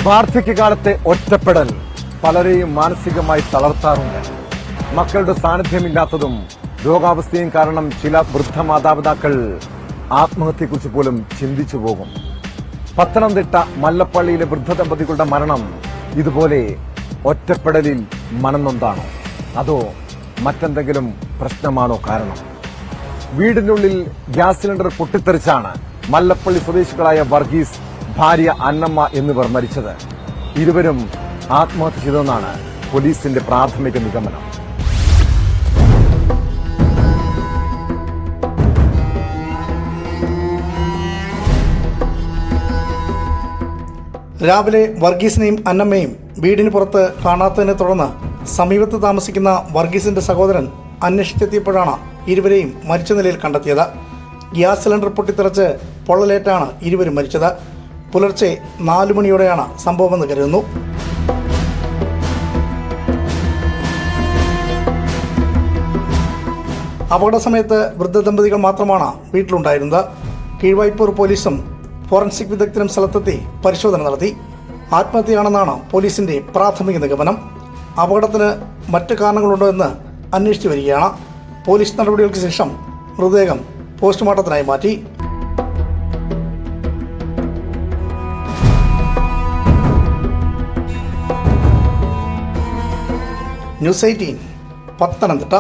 വാർദ്ധക്യകാലത്തെ ഒറ്റപ്പെടൽ പലരെയും മാനസികമായി തളർത്താറുണ്ട്. മക്കളുടെ സാന്നിധ്യമില്ലാത്തതും രോഗാവസ്ഥയും കാരണം ചില വൃദ്ധ മാതാപിതാക്കൾ ആത്മഹത്യയെക്കുറിച്ച് പോലും ചിന്തിച്ചു പോകും. പത്തനംതിട്ട മല്ലപ്പള്ളിയിലെ വൃദ്ധ ദമ്പതികളുടെ മരണം ഇതുപോലെ ഒറ്റപ്പെടലിൽ മനംനൊന്താണോ അതോ മറ്റെന്തെങ്കിലും പ്രശ്നമാണോ കാരണം? വീടിനുള്ളിൽ ഗ്യാസ് സിലിണ്ടർ പൊട്ടിത്തെറിച്ചാണ് മല്ലപ്പള്ളി സ്വദേശികളായ വർഗീസ്, ഭാര്യ അന്നമ്മ എന്നിവർ മരിച്ചത്. ഇരുവരും ആത്മഹത്യ ചെയ്തെന്നാണ് പോലീസിന്റെ പ്രാഥമിക നിഗമനം. രാവിലെ വർഗീസിനെയും അന്നമ്മയും വീടിന് പുറത്ത് കാണാത്തതിനെ തുടർന്ന് സമീപത്ത് താമസിക്കുന്ന വർഗീസിന്റെ സഹോദരൻ അന്വേഷിച്ചെത്തിയപ്പോഴാണ് ഇരുവരെയും മരിച്ച നിലയിൽ കണ്ടെത്തിയത്. ഗ്യാസ് സിലിണ്ടർ പൊട്ടിത്തെറിച്ച് പൊള്ളലേറ്റാണ് ഇരുവരും മരിച്ചത്. പുലർച്ചെ 4 മണിയോടെയാണ് സംഭവമെന്ന് കരുതുന്നു. അപകട സമയത്ത് വൃദ്ധ ദമ്പതികൾ മാത്രമാണ് വീട്ടിലുണ്ടായിരുന്നത്. കീഴ്വായ്പൂർ പോലീസും ഫോറൻസിക് വിദഗ്ധരും സ്ഥലത്തെത്തി പരിശോധന നടത്തി. ആത്മഹത്യയാണെന്നാണ് പോലീസിന്റെ പ്രാഥമിക നിഗമനം. അപകടത്തിന് മറ്റ് കാരണങ്ങളുണ്ടോ എന്ന് അന്വേഷിച്ചു വരികയാണ്. പോലീസ് നടപടികൾക്ക് ശേഷം മൃതദേഹം പോസ്റ്റ്മോർട്ടത്തിനായി മാറ്റി. ന്യൂസ് 18 പത്തനംതിട്ട.